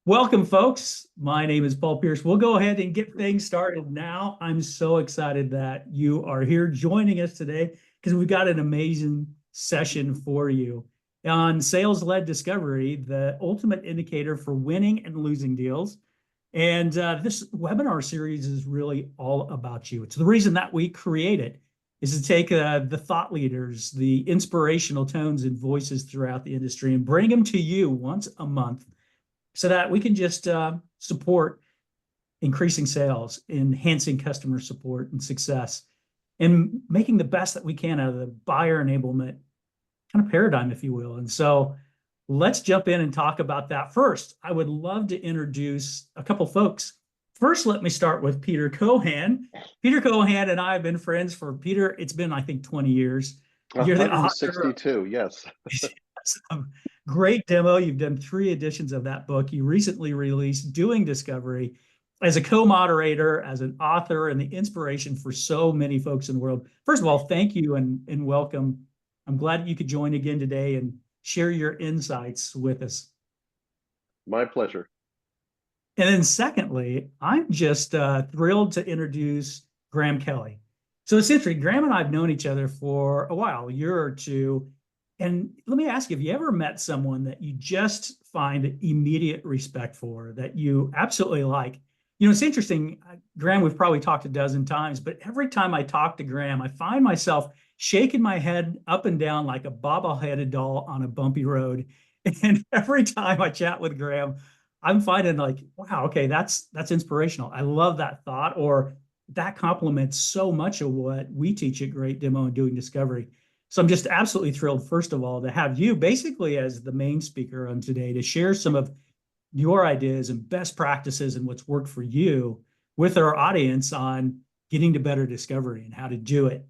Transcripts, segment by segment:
Welcome, folks. My name is Paul Pierce. We'll go ahead and get things started now. I'm so excited that you are here joining us today because we've got an amazing session for you on sales-led discovery, the ultimate indicator for winning and losing deals. And this webinar series is really all about you. It's the reason that we create it is to take the thought leaders, the inspirational tones and voices throughout the industry and bring them to you once a month, so that we can just support increasing sales, enhancing customer support and success, and making the best that we can out of the buyer enablement kind of paradigm, if you will. And so let's jump in and talk about that. First, I would love to introduce a couple folks. First, let me start with Peter Cohan. Peter Cohan and I have been friends for, Peter, it's been, I think, 20 years. You're the author. 162, yes. Great demo. You've done 3 editions of that book. You recently released Doing Discovery as a co-moderator, as an author, and the inspiration for so many folks in the world. First of all, thank you and welcome. I'm glad you could join again today and share your insights with us. My pleasure. And then secondly, I'm just thrilled to introduce Graham Kelly. So essentially, Graham and I have known each other for a while, a year or two. And let me ask you, have you ever met someone that you just find immediate respect for, that you absolutely like? You know, it's interesting, Graham, we've probably talked a dozen times, but every time I talk to Graham, I find myself shaking my head up and down like a bobble-headed doll on a bumpy road. And every time I chat with Graham, I'm finding like, wow, okay, that's inspirational. I love that thought, or that complements so much of what we teach at Great Demo and Doing Discovery. So I'm just absolutely thrilled, first of all, to have you basically as the main speaker on today to share some of your ideas and best practices and what's worked for you with our audience on getting to better discovery and how to do it.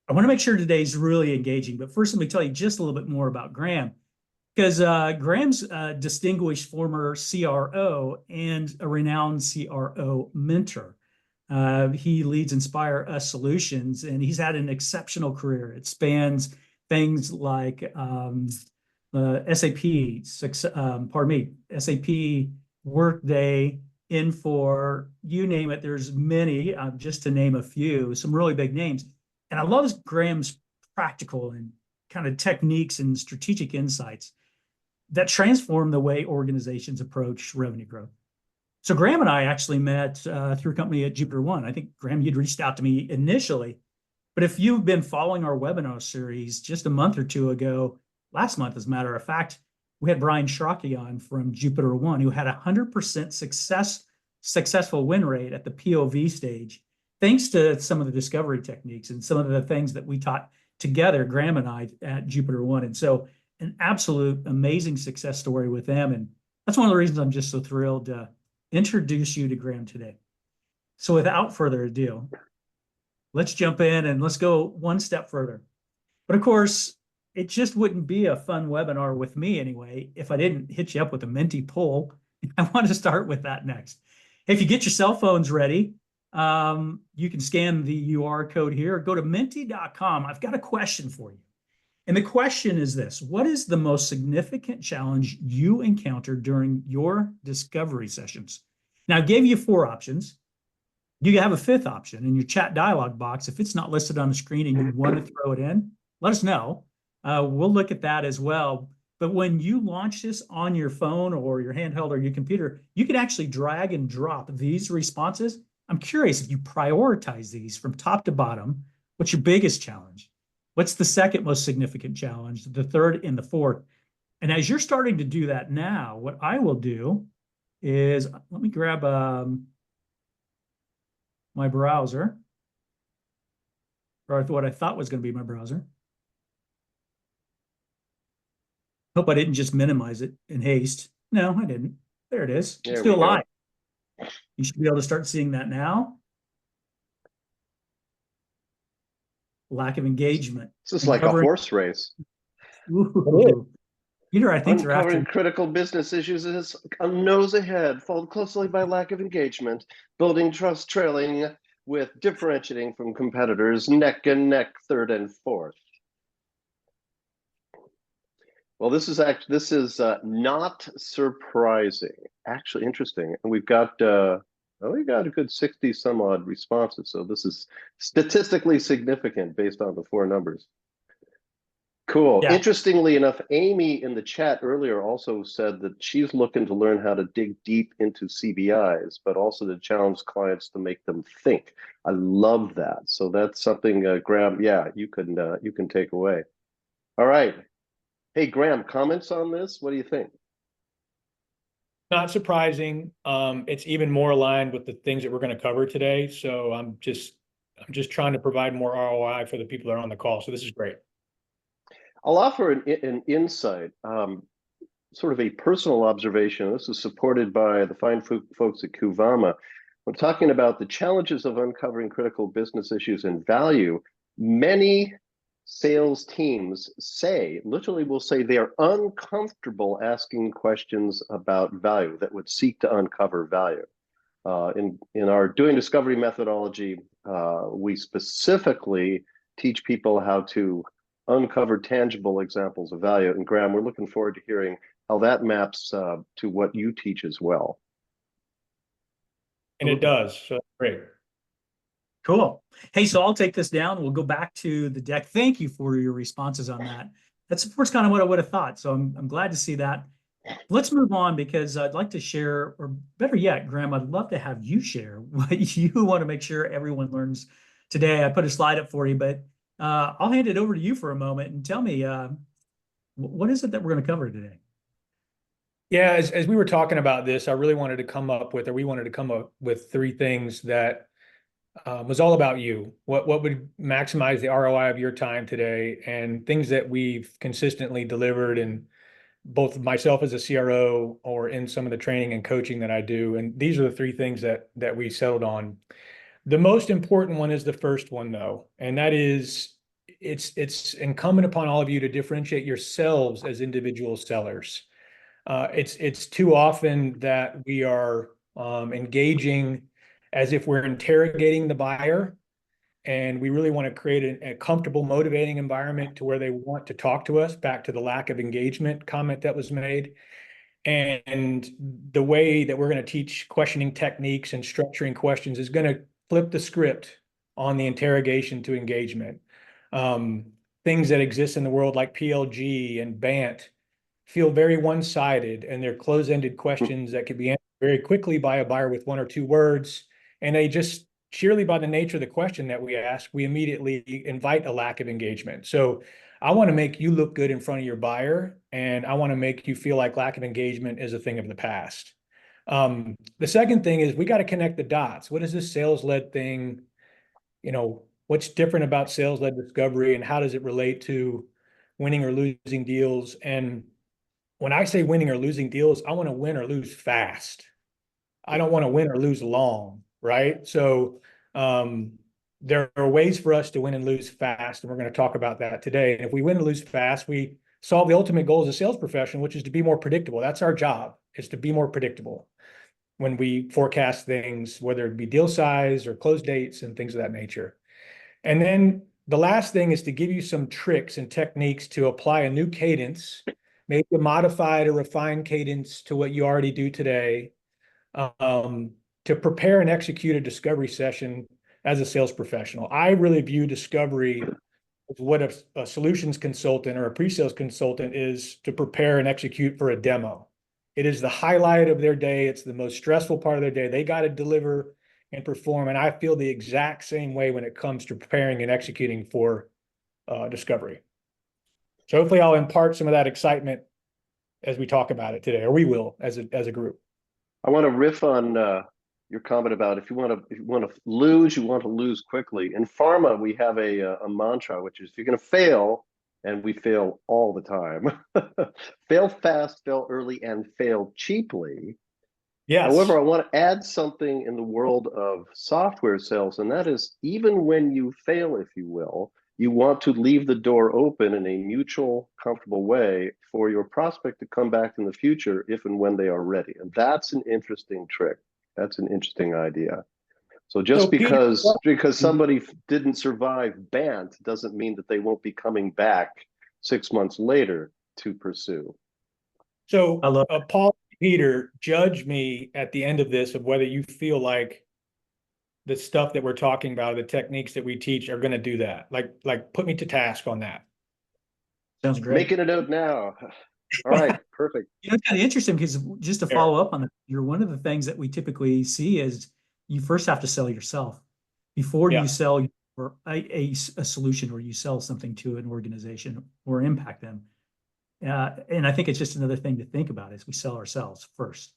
I want to make sure today's really engaging, but first let me tell you just a little bit more about Graham, because Graham's a distinguished former CRO and a renowned CRO mentor. He leads Inspire Us Solutions, and he's had an exceptional career. It spans things like SAP, SAP, Workday, Infor, you name it. There's many, just to name a few, some really big names. And I love Graham's practical and kind of techniques and strategic insights that transform the way organizations approach revenue growth. So Graham and I actually met through a company at Jupiter One. I think, Graham, you'd reached out to me initially. But if you've been following our webinar series just a month or two ago, last month, as a matter of fact, we had Brian Schrocky on from Jupiter One, who had a 100% successful win rate at the POV stage, thanks to some of the discovery techniques and some of the things that we taught together, Graham and I, at Jupiter One. And so an absolute amazing success story with them. And that's one of the reasons I'm just so thrilled to introduce you to Graham today. So without further ado, let's jump in and let's go one step further. But of course, it just wouldn't be a fun webinar with me anyway if I didn't hit you up with a Menti poll. I want to start with that next. If you get your cell phones ready, you can scan the UR code here, go to menti.com. I've got a question for you. And the question is this: what is the most significant challenge you encountered during your discovery sessions? Now, I gave you 4 options. You have a 5th option in your chat dialog box. If it's not listed on the screen and you want to throw it in, let us know. We'll look at that as well. But when you launch this on your phone or your handheld or your computer, you can actually drag and drop these responses. I'm curious if you prioritize these from top to bottom. What's your biggest challenge? What's the second most significant challenge, the third and the fourth? And as you're starting to do that now, what I will do is, let me grab my browser, or what I thought was going to be my browser. Hope I didn't just minimize it in haste. No, I didn't. There it is. It's still live. You should be able to start seeing that now. Lack of engagement. This is like a horse race. Ooh. Peter, I think they're uncovering critical business issues is a nose ahead, followed closely by lack of engagement, building trust, trailing with differentiating from competitors, neck and neck, third and fourth. Well, this is not surprising. actually interesting. And we got a good 60 some odd responses. So this is statistically significant based on the four numbers. Cool. Yeah. Interestingly enough, Amy in the chat earlier also said that she's looking to learn how to dig deep into CBIs, but also to challenge clients to make them think. I love that. So that's something, Graham, yeah, you can take away. All right. Hey, Graham, comments on this? What do you think? Not surprising. It's even more aligned with the things that we're going to cover today. So I'm just trying to provide more ROI for the people that are on the call. So this is great. I'll offer an insight, sort of a personal observation. This is supported by the fine folks at Kuvama. When talking about the challenges of uncovering critical business issues and value, many sales teams literally will say they are uncomfortable asking questions about value that would seek to uncover value. In our doing discovery methodology, we specifically teach people how to uncover tangible examples of value. And Graham, we're looking forward to hearing how that maps to what you teach as well. And it does. So great. Cool. Hey, so I'll take this down. We'll go back to the deck. Thank you for your responses on that. That supports kind of what I would have thought. So I'm glad to see that. Let's move on because I'd like to share, or better yet, Graham, I'd love to have you share what you want to make sure everyone learns today. I put a slide up for you, but I'll hand it over to you for a moment and tell me what is it that we're going to cover today? Yeah, as we were talking about this, I really wanted to come up with, or we wanted to come up with three things that was all about you. What would maximize the ROI of your time today, and things that we've consistently delivered in both myself as a CRO or in some of the training and coaching that I do. And these are the three things that we settled on. The most important one is the first one, though, and that is it's incumbent upon all of you to differentiate yourselves as individual sellers. It's too often that we are engaging as if we're interrogating the buyer, and we really want to create a comfortable, motivating environment to where they want to talk to us, back to the lack of engagement comment that was made. And the way that we're going to teach questioning techniques and structuring questions is going to flip the script on the interrogation to engagement. Things that exist in the world like PLG and BANT feel very one-sided, and they're close-ended questions that could be answered very quickly by a buyer with one or two words. And they just, sheerly by the nature of the question that we ask, we immediately invite a lack of engagement. So I want to make you look good in front of your buyer, and I want to make you feel like lack of engagement is a thing of the past. The second thing is we got to connect the dots. What is this sales-led thing? What's different about sales-led discovery, and how does it relate to winning or losing deals? And when I say winning or losing deals, I want to win or lose fast. I don't want to win or lose long, right? So there are ways for us to win and lose fast, and we're going to talk about that today. And if we win and lose fast, we solve the ultimate goal as a sales professional, which is to be more predictable. That's our job, is to be more predictable when we forecast things, whether it be deal size or close dates and things of that nature. And then the last thing is to give you some tricks and techniques to apply a new cadence, maybe a modified or refined cadence to what you already do today, to prepare and execute a discovery session as a sales professional. I really view discovery as what a solutions consultant or a pre-sales consultant is to prepare and execute for a demo. It is the highlight of their day. It's the most stressful part of their day. They got to deliver and perform. And I feel the exact same way when it comes to preparing and executing for discovery. So hopefully I'll impart some of that excitement as we talk about it today, or we will as a group. I want to riff on your comment about if you want to lose, you want to lose quickly. In pharma, we have a mantra, which is if you're going to fail, and we fail all the time, fail fast, fail early, and fail cheaply. Yes. However, I want to add something in the world of software sales, and that is even when you fail, if you will, you want to leave the door open in a mutual, comfortable way for your prospect to come back in the future if and when they are ready. And that's an interesting trick. That's an interesting idea. So just because somebody didn't survive BANT doesn't mean that they won't be coming back 6 months later to pursue. So Paul, Peter, judge me at the end of this of whether you feel like the stuff that we're talking about, the techniques that we teach are going to do that. Like put me to task on that. Sounds great. Making a note now. All right, perfect. It's kind of interesting because just to There. follow up on that, one of the things that we typically see is you first have to sell yourself before Yeah. you sell a solution or you sell something to an organization or impact them. And I think it's just another thing to think about is we sell ourselves first.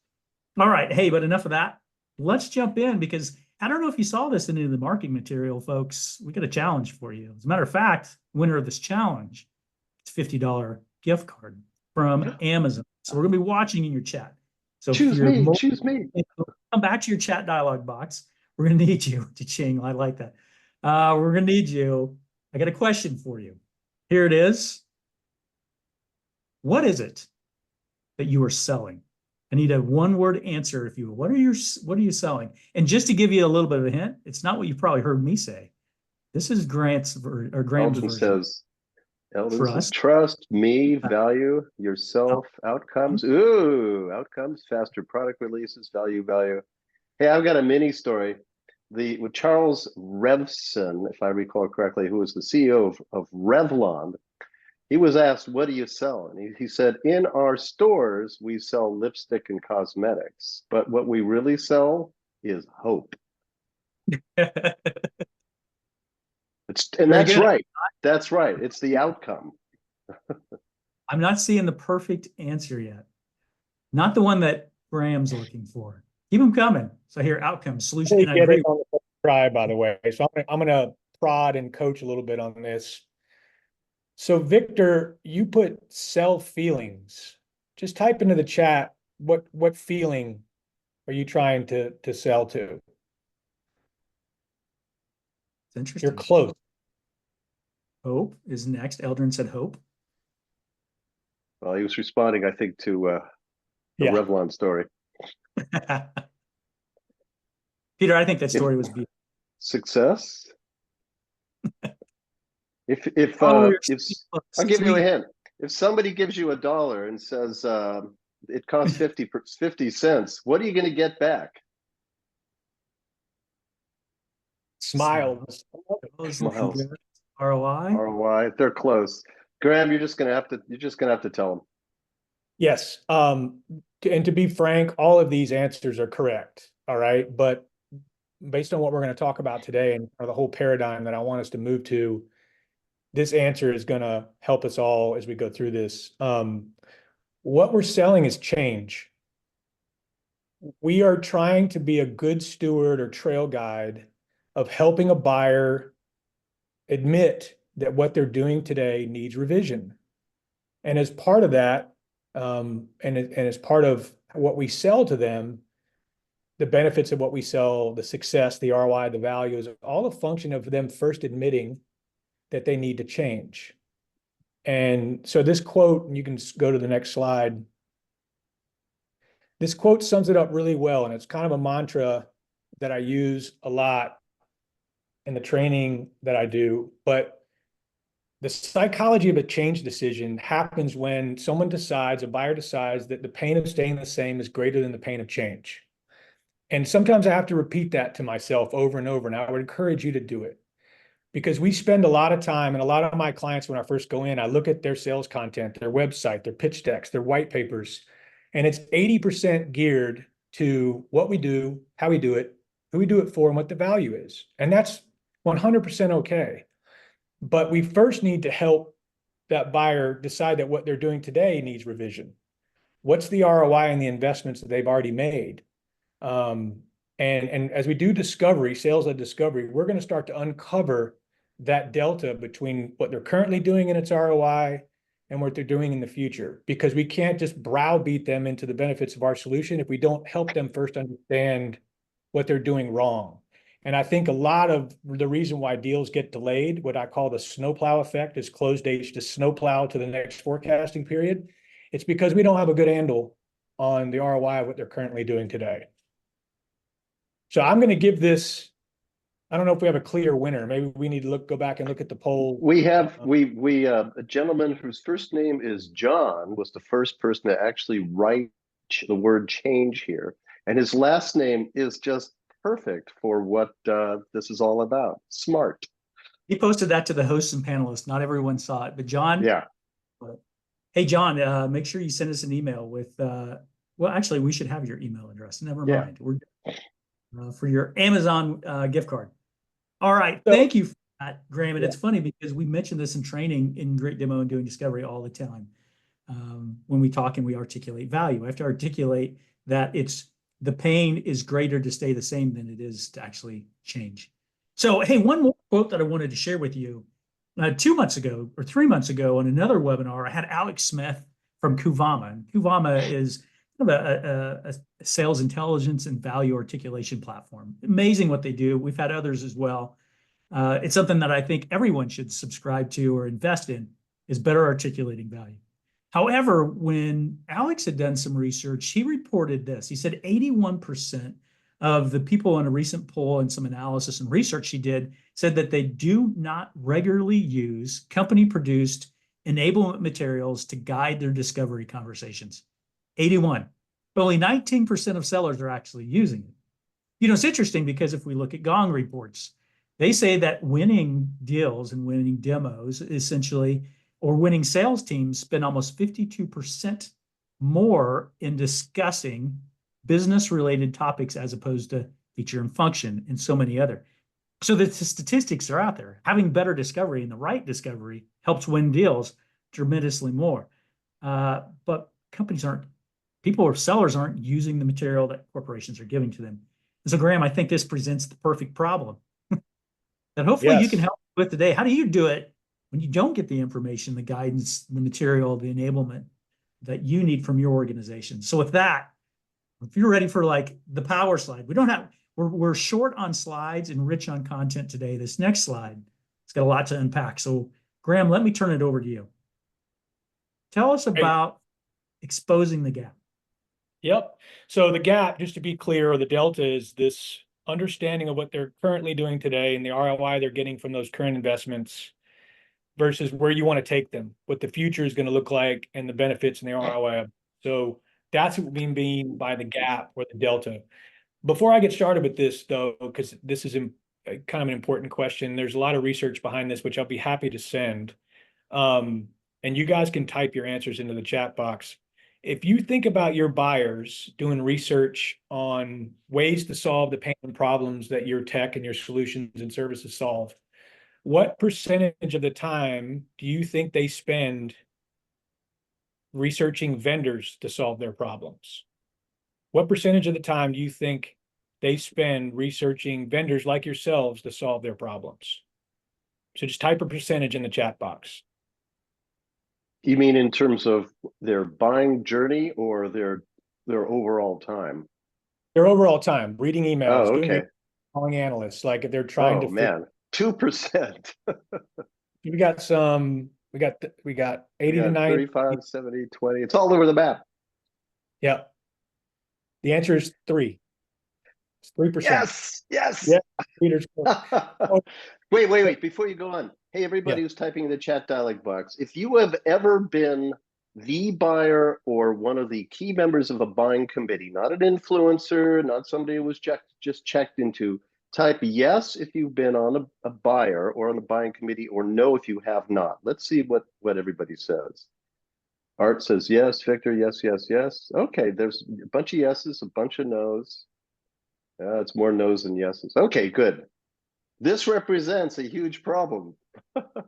All right. Hey, but enough of that. Let's jump in because I don't know if you saw this in any of the marketing material, folks. We got a challenge for you. As a matter of fact, winner of this challenge, it's $50 gift card from Amazon. So we're going to be watching in your chat. So choose me, choose me. Come back to your chat dialog box. We're going to need you to ching. I like that. We're going to need you. I got a question for you. Here it is. What is it that you are selling? I need a one-word answer, if you will. What are you selling? And just to give you a little bit of a hint, it's not what you've probably heard me say. This is Graham's Eldon version. Eldon says, trust, me, value, yourself, outcomes. Ooh, outcomes, faster product releases, value. Hey, I've got a mini story. With Charles Revson, if I recall correctly, who was the CEO of Revlon, he was asked, what do you sell? And he said, in our stores, we sell lipstick and cosmetics, but what we really sell is hope. That's right. That's right. It's the outcome. I'm not seeing the perfect answer yet. Not the one that Graham's looking for. Keep them coming. So I hear outcome, solution. And I agree. On the try, by the way. So I'm going to prod and coach a little bit on this. So Victor, you put sell feelings. Just type into the chat what feeling are you trying to sell to? It's interesting. You're close. Hope is next. Eldrin said hope. Well, he was responding, I think, to the Revlon story. Peter, I think that story was beautiful. Success. If I'll give you a hint. If somebody gives you $1 and says it costs 50 cents, what are you going to get back? Smiles. Smiles. ROI. They're close. Graham, you're just gonna have to tell them. Yes. And to be frank, all of these answers are correct. All right. But based on what we're going to talk about today and the whole paradigm that I want us to move to, this answer is going to help us all as we go through this. What we're selling is change. We are trying to be a good steward or trail guide of helping a buyer admit that what they're doing today needs revision. And as part of that, and as part of what we sell to them, the benefits of what we sell, the success, the ROI, the value is all a function of them first admitting that they need to change. And so this quote, and you can go to the next slide. This quote sums it up really well. And it's kind of a mantra that I use a lot in the training that I do. But the psychology of a change decision happens when someone decides, a buyer decides that the pain of staying the same is greater than the pain of change. And sometimes I have to repeat that to myself over and over. And I would encourage you to do it because we spend a lot of time, and a lot of my clients, when I first go in, I look at their sales content, their website, their pitch decks, their white papers, and it's 80% geared to what we do, how we do it, who we do it for, and what the value is. And that's 100% okay. But we first need to help that buyer decide that what they're doing today needs revision. What's the ROI and the investments that they've already made? And as we do discovery, sales-led discovery, we're going to start to uncover that delta between what they're currently doing in its ROI and what they're doing in the future, because we can't just browbeat them into the benefits of our solution if we don't help them first understand what they're doing wrong. And I think a lot of the reason why deals get delayed, what I call the snowplow effect, is close dates to snowplow to the next forecasting period. It's because we don't have a good handle on the ROI of what they're currently doing today. So I'm going to give this, I don't know if we have a clear winner. Maybe we need to go back and look at the poll. We have, a gentleman whose first name is John was the first person to actually write the word change here. And his last name is just perfect for what this is all about. Smart. He posted that to the hosts and panelists. Not everyone saw it, but John, Yeah. hey, John, make sure you send us an email with, well, actually, we should have your email address. Never Yeah. mind. We're for your Amazon gift card. All right. So- Thank you for that, Graham. And Yeah. it's funny because we mention this in training in Great Demo and Doing Discovery all the time. When we talk and we articulate value, I have to articulate that it's the pain is greater to stay the same than it is to actually change. So, hey, one more quote that I wanted to share with you. 2 months ago or 3 months ago on another webinar, I had Alex Smith from Kuvama. And Kuvama is kind of a sales intelligence and value articulation platform. Amazing what they do. We've had others as well. It's something that I think everyone should subscribe to or invest in, is better articulating value. However, when Alex had done some research, he reported this. He said 81% of the people in a recent poll and some analysis and research he did said that they do not regularly use company-produced enablement materials to guide their discovery conversations. 81. But only 19% of sellers are actually using it. You know, it's interesting because if we look at Gong reports, they say that winning deals and winning demos essentially, or winning sales teams spend almost 52% more in discussing business-related topics as opposed to feature and function and so many other. So the statistics are out there. Having better discovery and the right discovery helps win deals tremendously more. But companies aren't, people or sellers aren't using the material that corporations are giving to them. And so, Graham, I think this presents the perfect problem that hopefully you can help with today. How do you do it when you don't get the information, the guidance, the material, the enablement that you need from your organization? So with that, if you're ready for like the power slide, we're short on slides and rich on content today. This next slide, it's got a lot to unpack. So Graham, let me turn it over to you. Tell us about exposing the gap. Yep. So the gap, just to be clear, or the delta, is this understanding of what they're currently doing today and the ROI they're getting from those current investments versus where you want to take them, what the future is going to look like, and the benefits and the ROI. So that's what we mean by the gap or the delta. Before I get started with this, though, because this is kind of an important question, there's a lot of research behind this, which I'll be happy to send. And you guys can type your answers into the chat box. If you think about your buyers doing research on ways to solve the pain and problems that your tech and your solutions and services solve, what percentage of the time do you think they spend researching vendors to solve their problems? What percentage of the time do you think they spend researching vendors like yourselves to solve their problems? So just type a percentage in the chat box. You mean in terms of their buying journey or their overall time? Their overall time, reading emails, Oh, doing okay. calling analysts, like if they're trying to man, 2%. we got 80 to 90. 35, 70, 20. It's all over the map. Yeah. The answer is 3. It's 3%. Yes. Yeah. Wait. Before you go on, hey, everybody who's typing in the chat dialog box, if you have ever been the buyer or one of the key members of a buying committee, not an influencer, not somebody who was just checked into, type yes if you've been on a buyer or on the buying committee, or no if you have not. Let's see what everybody says. Art says yes. Victor, yes. Okay, there's a bunch of yeses, a bunch of nos. It's more no's than yeses. Okay, good. This represents a huge problem.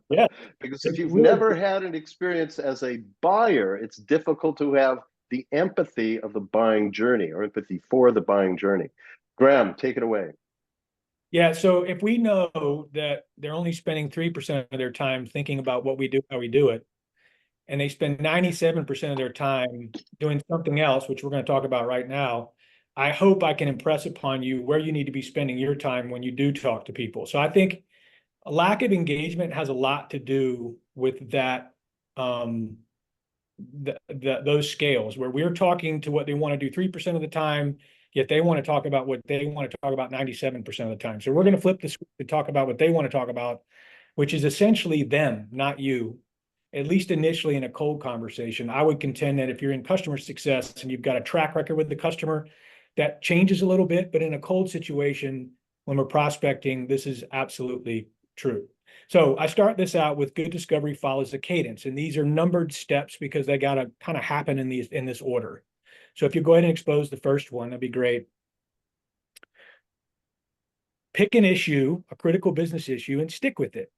Yeah. Because if you've never had an experience as a buyer, it's difficult to have the empathy of the buying journey, or empathy for the buying journey. Graham, take it away. Yeah, so if we know that they're only spending 3% of their time thinking about what we do, how we do it, and they spend 97% of their time doing something else, which we're going to talk about right now, I hope I can impress upon you where you need to be spending your time when you do talk to people. So I think a lack of engagement has a lot to do with that, those scales where we're talking to what they want to do 3% of the time, yet they want to talk about what they want to talk about 97% of the time. So we're going to flip the script to talk about what they want to talk about, which is essentially them, not you. at least initially in a cold conversation. I would contend that if you're in customer success and you've got a track record with the customer, that changes a little bit, but in a cold situation, when we're prospecting, this is absolutely true. So I start this out with good discovery follows a cadence, and these are numbered steps because they got to kind of happen in this order. So if you go ahead and expose the first one, that'd be great. Pick an issue, a critical business issue, and stick with it.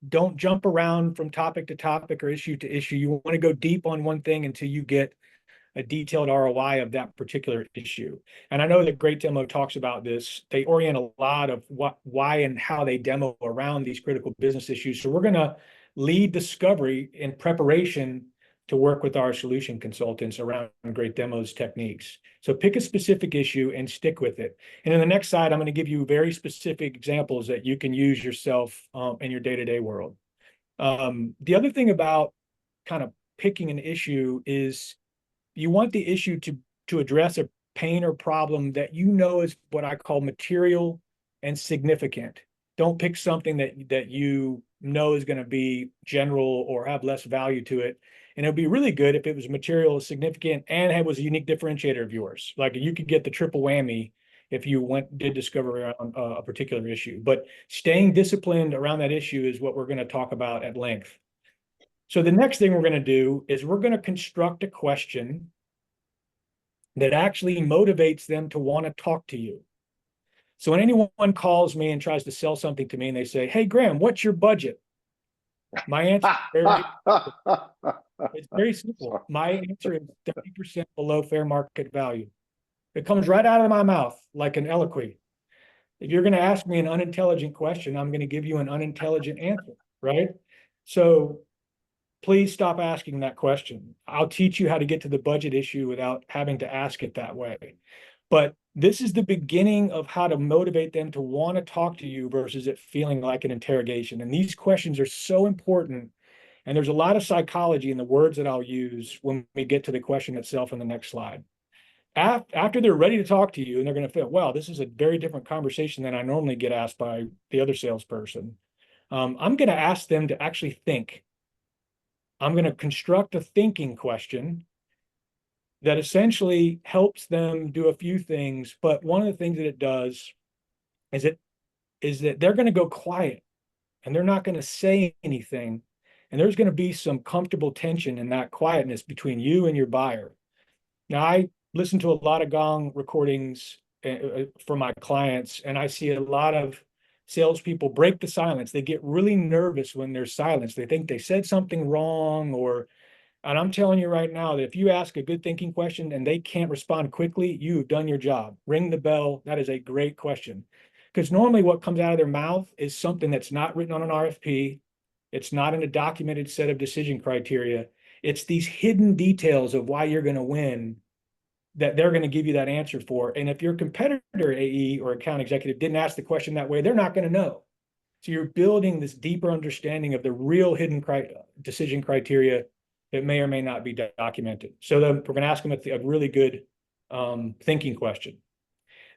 Don't jump around from topic to topic or issue to issue. You want to go deep on one thing until you get a detailed ROI of that particular issue. And I know that Great Demo talks about this. They orient a lot of why and how they demo around these critical business issues. So we're going to lead discovery in preparation to work with our solution consultants around Great Demos techniques. So pick a specific issue and stick with it. And in the next slide, I'm going to give you very specific examples that you can use yourself in your day-to-day world. The other thing about kind of picking an issue is you want the issue to address a pain or problem that you know is what I call material and significant. Don't pick something that you know is going to be general or have less value to it. And it would be really good if it was material, significant, and it was a unique differentiator of yours. Like you could get the triple whammy if you did discover around a particular issue. But staying disciplined around that issue is what we're going to talk about at length. So the next thing we're going to do is we're going to construct a question that actually motivates them to want to talk to you. So when anyone calls me and tries to sell something to me and they say, "Hey, Graham, what's your budget?" My answer it's very simple. My answer is 30% below fair market value. It comes right out of my mouth like an eloquy. If you're going to ask me an unintelligent question, I'm going to give you an unintelligent answer, right? So please stop asking that question. I'll teach you how to get to the budget issue without having to ask it that way. But this is the beginning of how to motivate them to want to talk to you versus it feeling like an interrogation. And these questions are so important. And there's a lot of psychology in the words that I'll use when we get to the question itself in the next slide. After they're ready to talk to you and they're going to feel, wow, this is a very different conversation than I normally get asked by the other salesperson. I'm going to ask them to actually think. I'm going to construct a thinking question that essentially helps them do a few things. But one of the things that it does is that they're going to go quiet and they're not going to say anything. And there's going to be some comfortable tension in that quietness between you and your buyer. Now, I listen to a lot of Gong recordings for my clients, and I see a lot of salespeople break the silence. They get really nervous when there's silence. They think they said something wrong, and I'm telling you right now that if you ask a good thinking question and they can't respond quickly, you've done your job. Ring the bell. That is a great question. Because normally what comes out of their mouth is something that's not written on an RFP. It's not in a documented set of decision criteria. It's these hidden details of why you're going to win that they're going to give you that answer for. And if your competitor AE or account executive didn't ask the question that way, they're not going to know. So you're building this deeper understanding of the real hidden decision criteria that may or may not be documented. So then we're going to ask them a really good thinking question.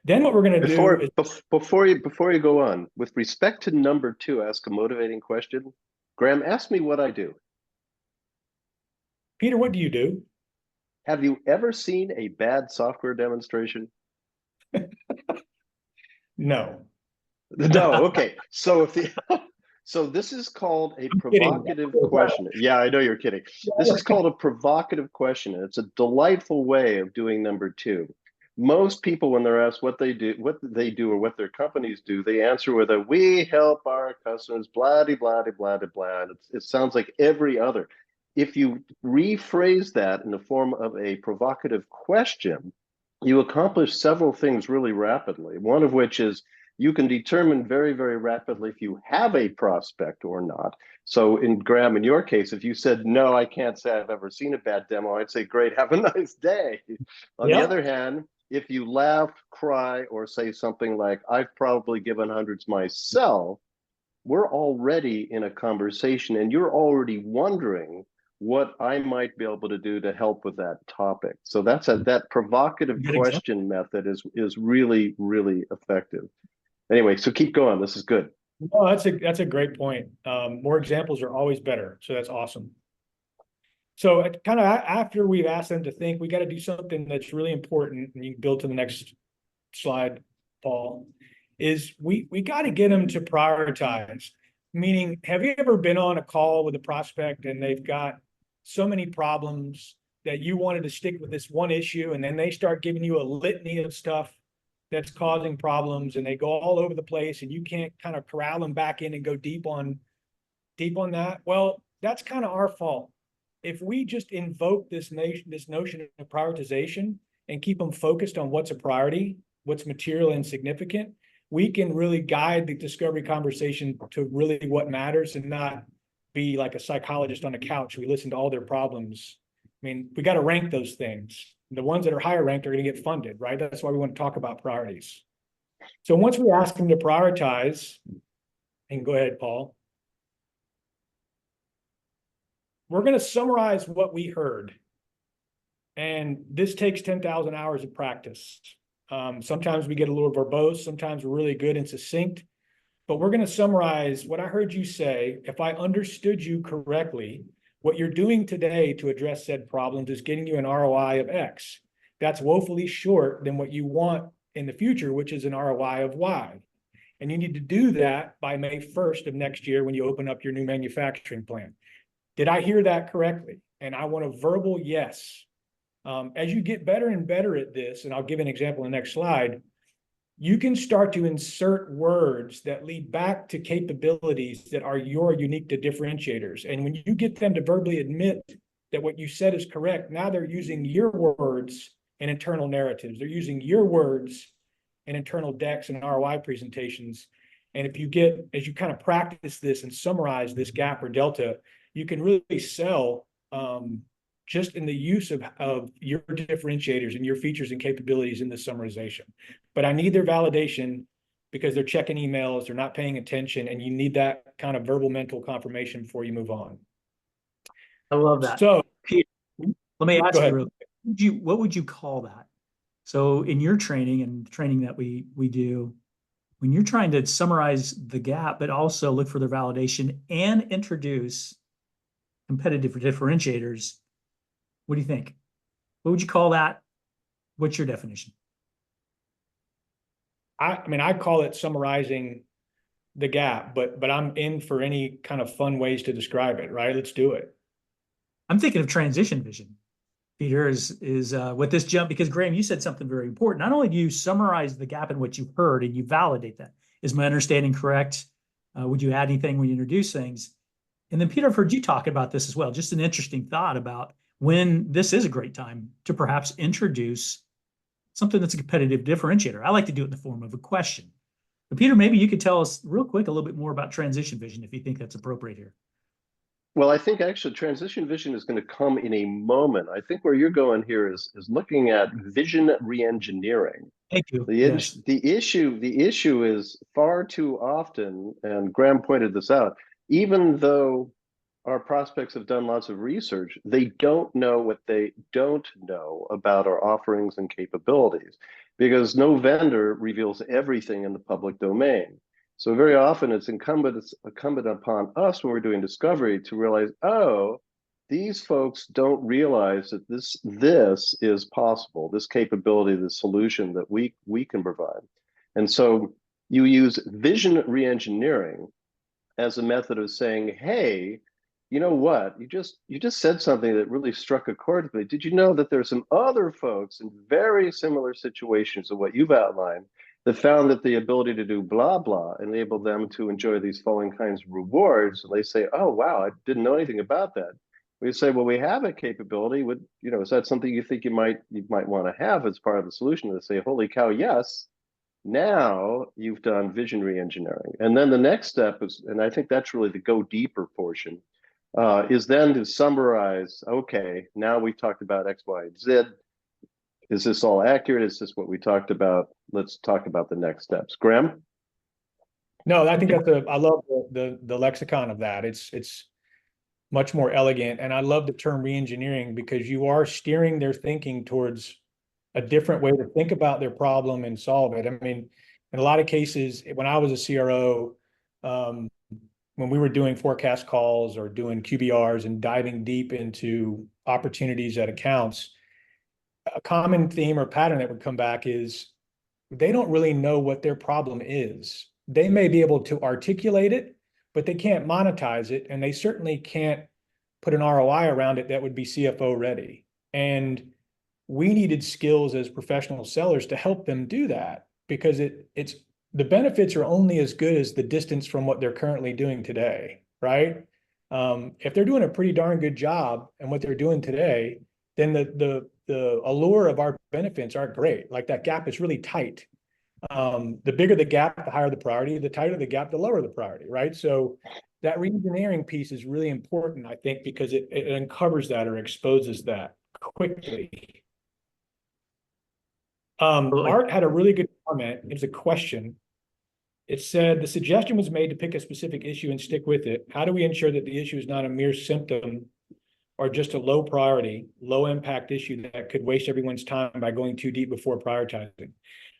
Then what we're going to do is before you go on, with respect to number 2, ask a motivating question. Graham, ask me what I do. Peter, what do you do? Have you ever seen a bad software demonstration? No. No. Okay. So so this is called a provocative question. Yeah, I know you're kidding. This is called a provocative question. And it's a delightful way of doing number 2. Most people, when they're asked what they do or what their companies do, they answer with "we help our customers, blah, blah, blah, blah, blah." It sounds like every other. If you rephrase that in the form of a provocative question, you accomplish several things really rapidly. One of which is you can determine very, very rapidly if you have a prospect or not. So Graham, in your case, if you said, "No, I can't say I've ever seen a bad demo," I'd say, "Great, have a nice day." On the other hand, if you laugh, cry, or say something like, "I've probably given hundreds myself," we're already in a conversation and you're already wondering what I might be able to do to help with that topic. So that provocative question method is really, really effective. Anyway, so keep going. This is good. No, that's a great point. More examples are always better. So that's awesome. So kind of after we've asked them to think, we got to do something that's really important, and you can build to the next slide, Paul, is we got to get them to prioritize. Meaning, have you ever been on a call with a prospect and they've got so many problems that you wanted to stick with this one issue, and then they start giving you a litany of stuff that's causing problems, and they go all over the place, and you can't kind of corral them back in and go deep on that? Well, that's kind of our fault. If we just invoke this notion of prioritization and keep them focused on what's a priority, what's material and significant, we can really guide the discovery conversation to really what matters, and not be like a psychologist on a couch. We listen to all their problems. I mean, we got to rank those things. The ones that are higher ranked are going to get funded, right? That's why we want to talk about priorities. So once we ask them to prioritize, and go ahead, Paul, we're going to summarize what we heard. And this takes 10,000 hours of practice. Sometimes we get a little verbose, sometimes we're really good and succinct, but we're going to summarize what I heard you say. If I understood you correctly, what you're doing today to address said problems is getting you an ROI of X. That's woefully short than what you want in the future, which is an ROI of Y. And you need to do that by May 1st of next year when you open up your new manufacturing plant. Did I hear that correctly? And I want a verbal yes. As you get better and better at this, and I'll give an example in the next slide, you can start to insert words that lead back to capabilities that are your unique to differentiators. And when you get them to verbally admit that what you said is correct, now they're using your words and internal narratives. They're using your words and internal decks and ROI presentations. And if you get, as you kind of practice this and summarize this gap or delta, you can really sell just in the use of your differentiators and your features and capabilities in this summarization. But I need their validation, because they're checking emails, they're not paying attention, and you need that kind of verbal mental confirmation before you move on. I love that. So, Peter, let me ask go you ahead. real quick, what would you call that? So in your training and training that we do, when you're trying to summarize the gap, but also look for their validation and introduce competitive differentiators, what do you think? What would you call that? What's your definition? I mean, I call it summarizing the gap, but I'm in for any kind of fun ways to describe it, right? Let's do it. I'm thinking of transition vision, Peter, is with this jump, because Graham, you said something very important. Not only do you summarize the gap in what you heard and you validate that. Is my understanding correct? Would you add anything when you introduce things? And then Peter, I've heard you talk about this as well. Just an interesting thought about when this is a great time to perhaps introduce something that's a competitive differentiator. I like to do it in the form of a question. But Peter, maybe you could tell us real quick a little bit more about transition vision, if you think that's appropriate here. Well, I think actually transition vision is going to come in a moment. I think where you're going here is looking at vision reengineering. Thank you. The issue is far too often, and Graham pointed this out, even though our prospects have done lots of research, they don't know what they don't know about our offerings and capabilities, because no vendor reveals everything in the public domain. So very often it's incumbent upon us when we're doing discovery to realize, oh, these folks don't realize that this is possible, this capability, this solution that we can provide. And so you use vision reengineering as a method of saying, hey, you know what? You just said something that really struck a chord with me. Did you know that there's some other folks in very similar situations to what you've outlined that found that the ability to do blah blah enabled them to enjoy these following kinds of rewards? And they say, oh wow, I didn't know anything about that. We say, well, we have a capability. Would is that something you think you might want to have as part of the solution? They say, holy cow, yes. Now you've done vision reengineering. And then the next step is, and I think that's really the go deeper portion, is then to summarize, okay, now we've talked about X, Y, and Z. Is this all accurate? Is this what we talked about? Let's talk about the next steps. Graham? No, I think I love the lexicon of that. It's much more elegant. And I love the term reengineering, because you are steering their thinking towards a different way to think about their problem and solve it. I mean, in a lot of cases, when I was a CRO, when we were doing forecast calls or doing QBRs and diving deep into opportunities at accounts, a common theme or pattern that would come back is they don't really know what their problem is. They may be able to articulate it, but they can't monetize it, and they certainly can't put an ROI around it that would be CFO ready. And we needed skills as professional sellers to help them do that, because it's the benefits are only as good as the distance from what they're currently doing today, right? If they're doing a pretty darn good job and what they're doing today, then the allure of our benefits aren't great. Like that gap is really tight. The bigger the gap, the higher the priority. The tighter the gap, the lower the priority, right? So that re-engineering piece is really important, I think, because it uncovers that or exposes that quickly. Art had a really good comment. It was a question. It said, the suggestion was made to pick a specific issue and stick with it. How do we ensure that the issue is not a mere symptom or just a low priority, low impact issue that could waste everyone's time by going too deep before prioritizing?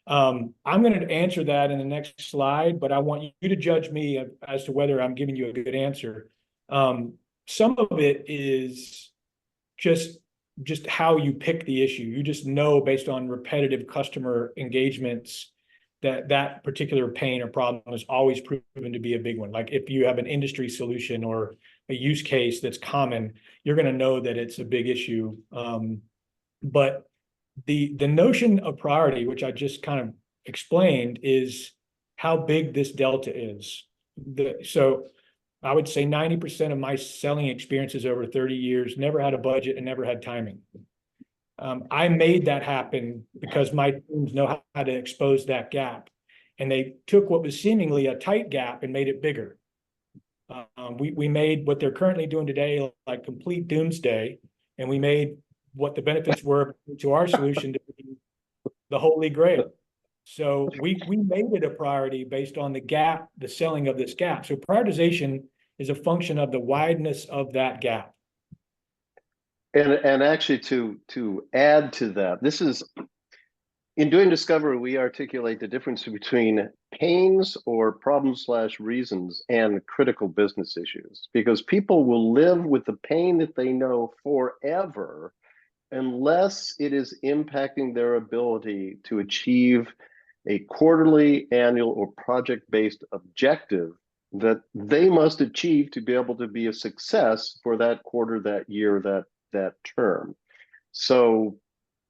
I'm going to answer that in the next slide, but I want you to judge me as to whether I'm giving you a good answer. Some of it is just how you pick the issue. You just know based on repetitive customer engagements that particular pain or problem is always proven to be a big one. Like if you have an industry solution or a use case that's common, you're going to know that it's a big issue. But the notion of priority, which I just kind of explained, is how big this delta is. So I would say 90% of my selling experiences over 30 years never had a budget and never had timing. I made that happen because my teams know how to expose that gap. And they took what was seemingly a tight gap and made it bigger. We made what they're currently doing today like complete doomsday, and we made what the benefits were to our solution to be the holy grail. So we made it a priority based on the gap, the selling of this gap. So prioritization is a function of the wideness of that gap. And actually to add to that, this is in doing discovery, we articulate the difference between pains or problems / reasons and critical business issues, because people will live with the pain that they know forever unless it is impacting their ability to achieve a quarterly, annual, or project-based objective that they must achieve to be able to be a success for that quarter, that year, that term. So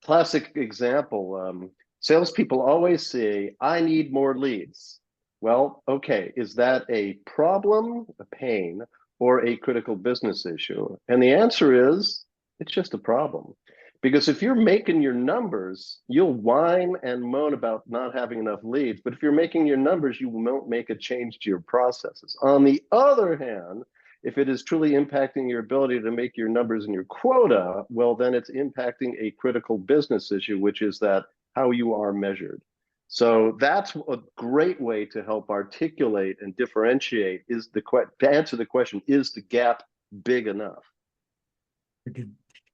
classic example, salespeople always say, I need more leads. Well, okay, is that a problem, a pain, or a critical business issue? And the answer is, it's just a problem. Because if you're making your numbers, you'll whine and moan about not having enough leads. But if you're making your numbers, you won't make a change to your processes. On the other hand, if it is truly impacting your ability to make your numbers and your quota, well, then it's impacting a critical business issue, which is that how you are measured. So that's a great way to help articulate and differentiate to answer the question, is the gap big enough?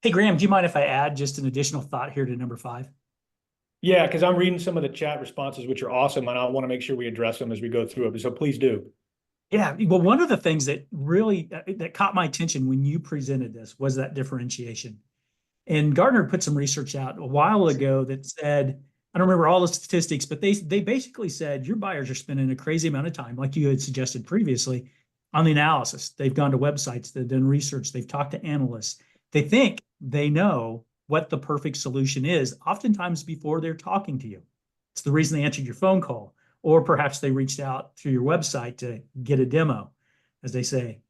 Hey, Graham, do you mind if I add just an additional thought here to number 5? Yeah, because I'm reading some of the chat responses, which are awesome, and I want to make sure we address them as we go through it. So please do. Yeah, well, one of the things that really that caught my attention when you presented this was that differentiation. And Gartner put some research out a while ago that said, I don't remember all the statistics, but they basically said your buyers are spending a crazy amount of time, like you had suggested previously, on the analysis. They've gone to websites, they've done research, they've talked to analysts. They think they know what the perfect solution is, oftentimes before they're talking to you. It's the reason they answered your phone call, or perhaps they reached out through your website to get a demo, as they say.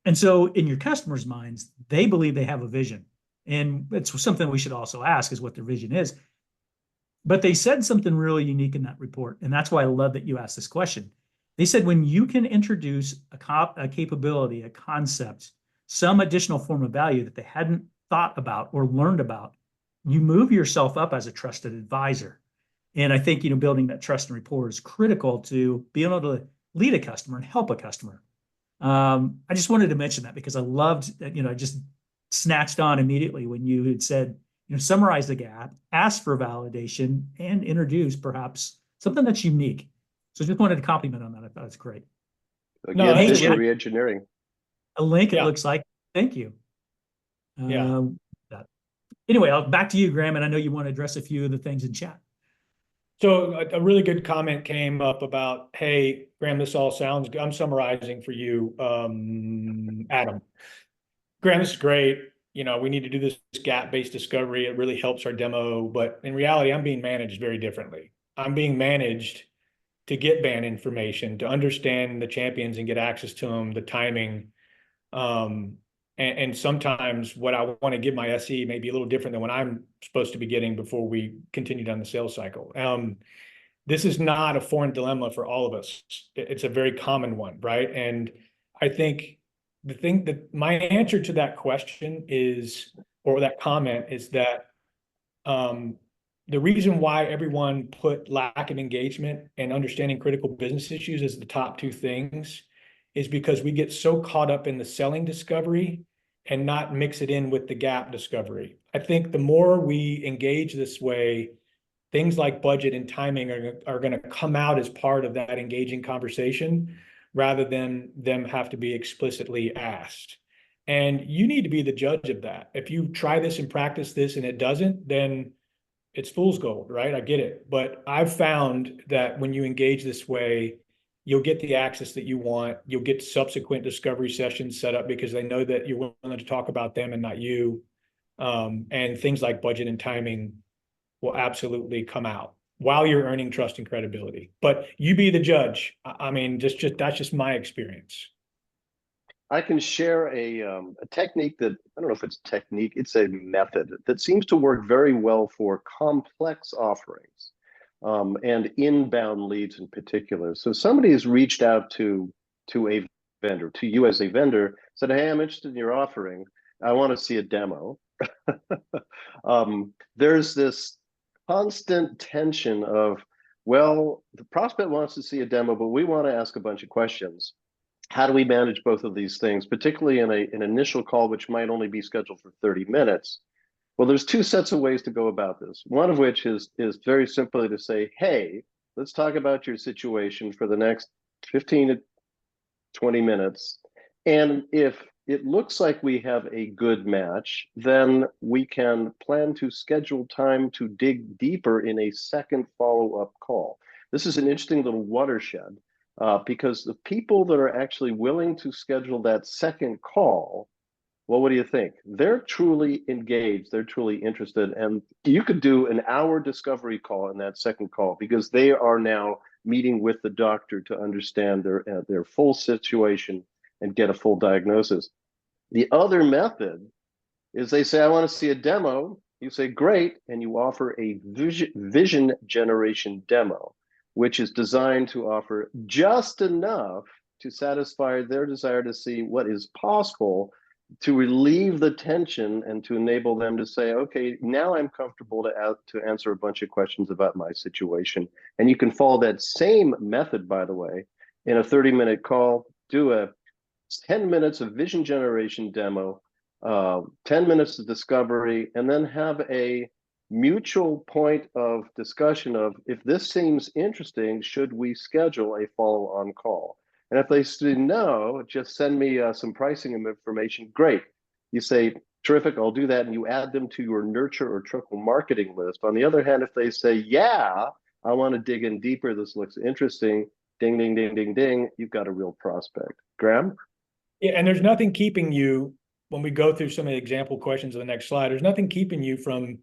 And so in your customers' minds, they believe they have a vision. And it's something we should also ask is what their vision is. But they said something really unique in that report. And that's why I love that you asked this question. They said, when you can introduce a capability, a concept, some additional form of value that they hadn't thought about or learned about, you move yourself up as a trusted advisor. And I think, building that trust and rapport is critical to being able to lead a customer and help a customer. I just wanted to mention that because I loved that, I just snatched on immediately when you had said, summarize the gap, ask for validation, and introduce perhaps something that's unique. So just wanted to compliment on that. I thought it's great. No, Again, that's Yeah, great. re-engineering. a link, it Yeah. looks like. Thank you. Yeah. That- Anyway, back to you, Graham, and I know you want to address a few of the things in chat. So a really good comment came up about, hey, Graham, this all sounds good. I'm summarizing for you, Adam. Graham, this is great. You know, we need to do this gap-based discovery. It really helps our demo, but in reality, I'm being managed very differently. I'm being managed to get ban information, to understand the champions and get access to them, the timing. And sometimes what I want to give my SE may be a little different than what I'm supposed to be getting before we continue down the sales cycle. This is not a foreign dilemma for all of us. It's a very common one, right? And I think the thing that my answer to that question is, or that comment is that the reason why everyone put lack of engagement and understanding critical business issues as the top two things is because we get so caught up in the selling discovery and not mix it in with the gap discovery. I think the more we engage this way, things like budget and timing are going to come out as part of that engaging conversation rather than them have to be explicitly asked. And you need to be the judge of that. If you try this and practice this and it doesn't, then it's fool's gold, right? I get it. But I've found that when you engage this way, you'll get the access that you want. You'll get subsequent discovery sessions set up because they know that you're willing to talk about them and not you. And things like budget and timing will absolutely come out while you're earning trust and credibility. But you be the judge. I mean, just that's just my experience. I can share a technique that, I don't know if it's technique, it's a method that seems to work very well for complex offerings and inbound leads in particular. So somebody has reached out to a vendor, to you as a vendor, said, hey, I'm interested in your offering. I want to see a demo. There's this constant tension of, well, the prospect wants to see a demo, but we want to ask a bunch of questions. How do we manage both of these things, particularly in an initial call, which might only be scheduled for 30 minutes? Well, there's two sets of ways to go about this. One of which is very simply to say, hey, let's talk about your situation for the next 15 to 20 minutes. And if it looks like we have a good match, then we can plan to schedule time to dig deeper in a second follow-up call. This is an interesting little watershed because the people that are actually willing to schedule that second call, well, what do you think? They're truly engaged, they're truly interested, and you could do an hour discovery call in that second call because they are now meeting with the doctor to understand their full situation and get a full diagnosis. The other method is they say, I want to see a demo. You say, great, and you offer a vision generation demo, which is designed to offer just enough to satisfy their desire to see what is possible, to relieve the tension and to enable them to say, okay, now I'm comfortable to answer a bunch of questions about my situation. And you can follow that same method, by the way, in a 30-minute call, do a 10 minutes of vision generation demo, 10 minutes of discovery, and then have a mutual point of discussion of, if this seems interesting, should we schedule a follow-on call? And if they say no, just send me some pricing information, great. You say, terrific, I'll do that, and you add them to your nurture or trickle marketing list. On the other hand, if they say, yeah, I want to dig in deeper, this looks interesting, ding, ding, ding, ding, ding, you've got a real prospect. Graham? Yeah, and there's nothing keeping you, when we go through some of the example questions on the next slide, there's nothing keeping you from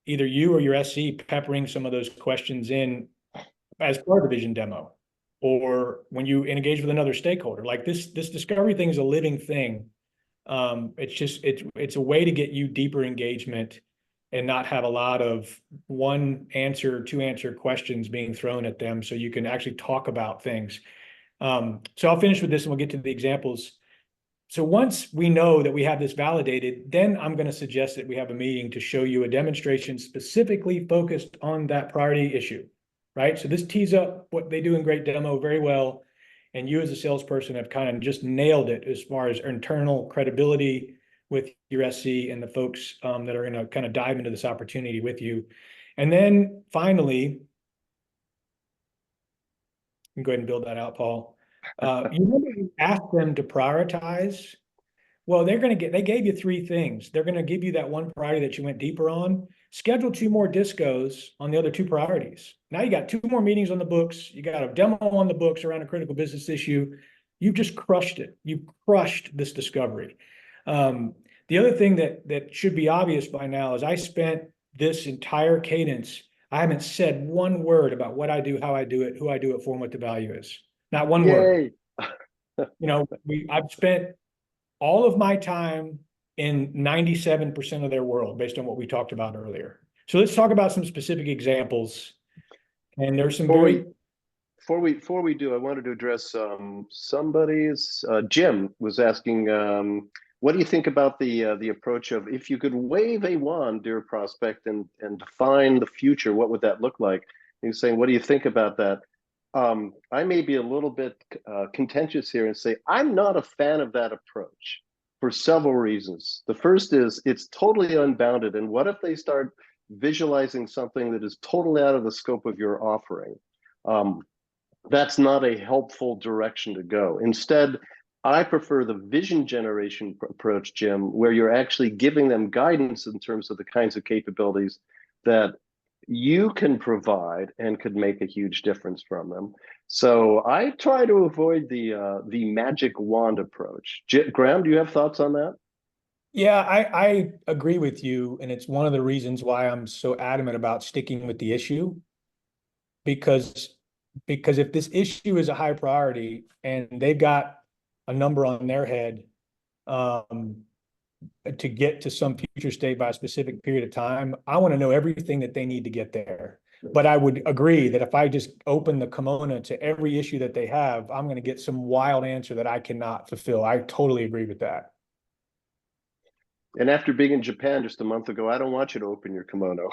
either you or your SC peppering some of those questions in as part of the vision demo, or when you engage with another stakeholder. Like this discovery thing is a living thing. It's a way to get you deeper engagement and not have a lot of one answer, two answer questions being thrown at them, so you can actually talk about things. So I'll finish with this and we'll get to the examples. So once we know that we have this validated, then I'm going to suggest that we have a meeting to show you a demonstration specifically focused on that priority issue, right? So this tees up what they do in great demo very well. And you as a salesperson have kind of just nailed it as far as internal credibility with your SC and the folks that are going to kind of dive into this opportunity with you. And then finally, you can go ahead and build that out, Paul. You remember you asked them to prioritize. Well, they gave you three things. They're going to give you that one priority that you went deeper on. Schedule two more discos on the other two priorities. Now you got two more meetings on the books. You got a demo on the books around a critical business issue. You've just crushed it. You've crushed this discovery. The other thing that should be obvious by now is I spent this entire cadence. I haven't said one word about what I do, how I do it, who I do it for, and what the value is. Not one word. I've spent all of my time in 97% of their world based on what we talked about earlier. So let's talk about some specific examples. And there's some before we do, I wanted to address somebody's Jim was asking, what do you think about the approach of if you could wave a wand, dear prospect, and define the future, what would that look like? And he's saying, what do you think about that? I may be a little bit contentious here and say I'm not a fan of that approach for several reasons. The first is it's totally unbounded. And what if they start visualizing something that is totally out of the scope of your offering? That's not a helpful direction to go. Instead, I prefer the vision generation approach, Jim, where you're actually giving them guidance in terms of the kinds of capabilities that you can provide and could make a huge difference from them. So I try to avoid the magic wand approach. Graham, do you have thoughts on that? Yeah, I agree with you. And it's one of the reasons why I'm so adamant about sticking with the issue. Because if this issue is a high priority and they've got a number on their head to get to some future state by a specific period of time, I want to know everything that they need to get there. But I would agree that if I just open the kimono to every issue that they have, I'm going to get some wild answer that I cannot fulfill. I totally agree with that. And after being in Japan just a month ago, I don't want you to open your kimono.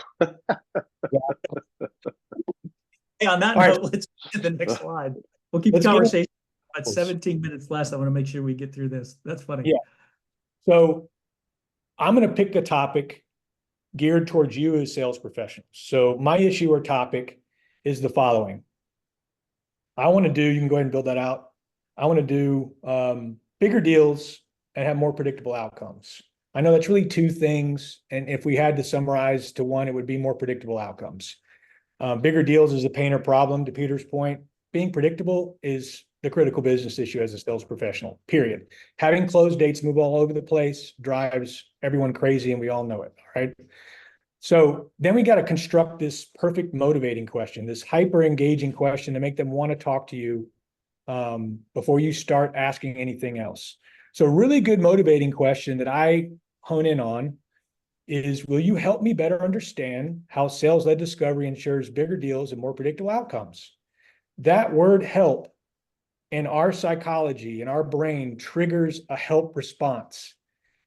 Hey, on that note, let's get to the next slide. We'll keep the conversation. About 17 minutes left. I want to make sure we get through this. That's funny. Yeah. So I'm going to pick a topic geared towards you as sales professionals. So my issue or topic is the following. I want to do, you can go ahead and build that out. I want to do bigger deals and have more predictable outcomes. I know that's really two things. And if we had to summarize to one, it would be more predictable outcomes. Bigger deals is a pain or problem, to Peter's point. Being predictable is the critical business issue as a sales professional, period. Having closed dates move all over the place drives everyone crazy, and we all know it, all right? So then we got to construct this perfect motivating question, this hyper engaging question to make them want to talk to you before you start asking anything else. So a really good motivating question that I hone in on is, will you help me better understand how sales-led discovery ensures bigger deals and more predictable outcomes? That word help in our psychology, in our brain, triggers a help response.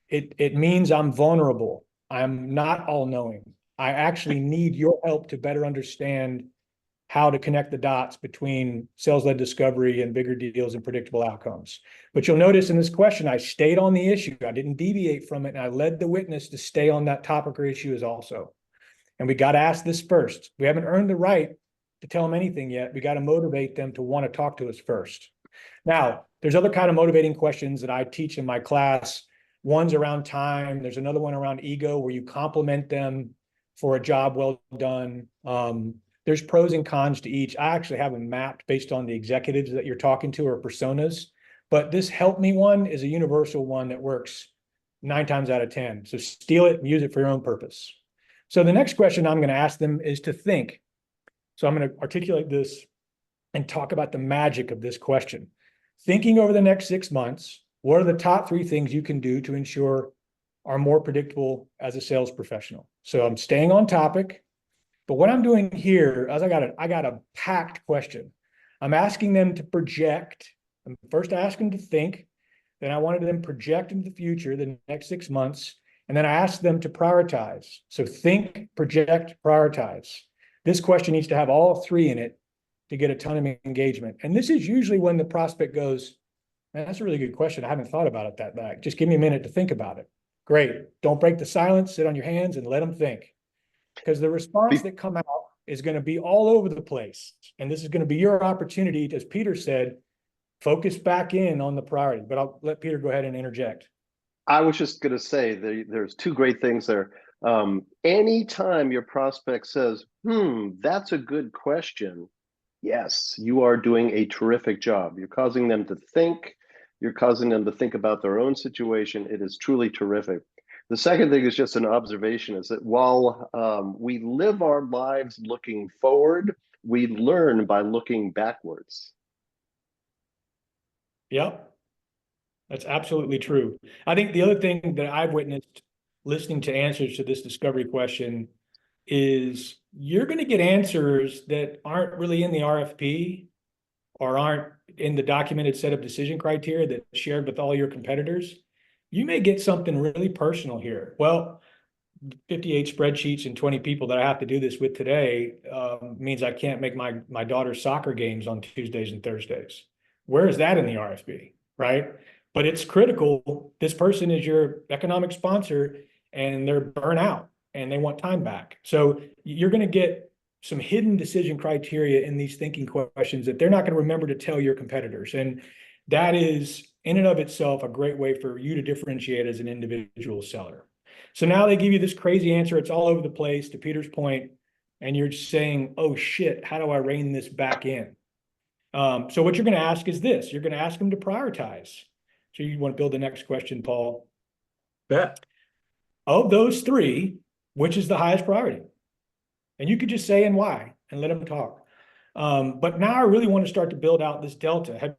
It means I'm vulnerable. I'm not all-knowing. I actually need your help to better understand how to connect the dots between sales-led discovery and bigger deals and predictable outcomes. But you'll notice in this question, I stayed on the issue. I didn't deviate from it, and I led the witness to stay on that topic or issue as also. And we got to ask this first. We haven't earned the right to tell them anything yet. We got to motivate them to want to talk to us first. Now, there's other kind of motivating questions that I teach in my class. One's around time. There's another one around ego, where you compliment them for a job well done. There's pros and cons to each. I actually have them mapped based on the executives that you're talking to or personas. But this help me one is a universal one that works 9 times out of 10. So steal it and use it for your own purpose. So the next question I'm going to ask them is to think. So I'm going to articulate this and talk about the magic of this question. Thinking over the next 6 months, what are the top 3 things you can do to ensure are more predictable as a sales professional? So I'm staying on topic. But what I'm doing here is I got a packed question. I'm asking them to project. I'm first asking them to think. Then I wanted them to project into the future, the next 6 months. And then I asked them to prioritize. So think, project, prioritize. This question needs to have all 3 in it to get a ton of engagement. And this is usually when the prospect goes, man, that's a really good question. I haven't thought about it that back. Just give me a minute to think about it. Great. Don't break the silence. Sit on your hands and let them think. Because the response that come out is going to be all over the place. And this is going to be your opportunity, as Peter said, Focus back in on the priority, but I'll let Peter go ahead and interject. I was just going to say there's two great things there. Anytime your prospect says, that's a good question, yes, you are doing a terrific job. You're causing them to think, you're causing them to think about their own situation. It is truly terrific. The second thing is just an observation is that while we live our lives looking forward, we learn by looking backwards. Yep, that's absolutely true. I think the other thing that I've witnessed listening to answers to this discovery question is you're going to get answers that aren't really in the RFP or aren't in the documented set of decision criteria that's shared with all your competitors. You may get something really personal here. Well, 58 spreadsheets and 20 people that I have to do this with today means I can't make my daughter's soccer games on Tuesdays and Thursdays. Where is that in the RFP, right? But it's critical. This person is your economic sponsor and they're burnt out and they want time back. So you're going to get some hidden decision criteria in these thinking questions that they're not going to remember to tell your competitors. And that is in and of itself a great way for you to differentiate as an individual seller. So now they give you this crazy answer. It's all over the place, to Peter's point, and you're saying, oh shit, how do I rein this back in? So what you're going to ask is this. You're going to ask them to prioritize. So you want to build the next question, Paul. Bet. Of those three, which is the highest priority? And you could just say and why and let them talk. But now I really want to start to build out this delta.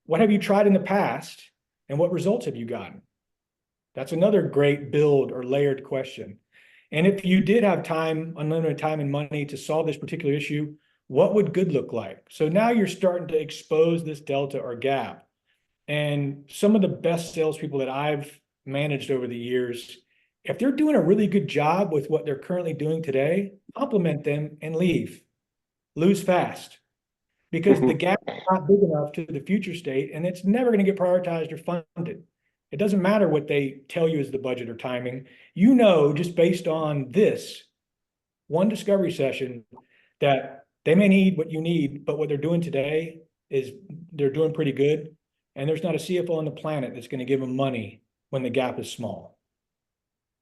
What have you tried in the past and what results have you gotten? That's another great build or layered question. And if you did have time, unlimited time and money to solve this particular issue, what would good look like? So now you're starting to expose this delta or gap. And some of the best salespeople that I've managed over the years, if they're doing a really good job with what they're currently doing today, compliment them and leave. Lose fast. Because the gap is not big enough to the future state, and it's never going to get prioritized or funded. It doesn't matter what they tell you is the budget or timing. You know, just based on this one discovery session, that they may need what you need, but what they're doing today is they're doing pretty good. And there's not a CFO on the planet that's going to give them money when the gap is small.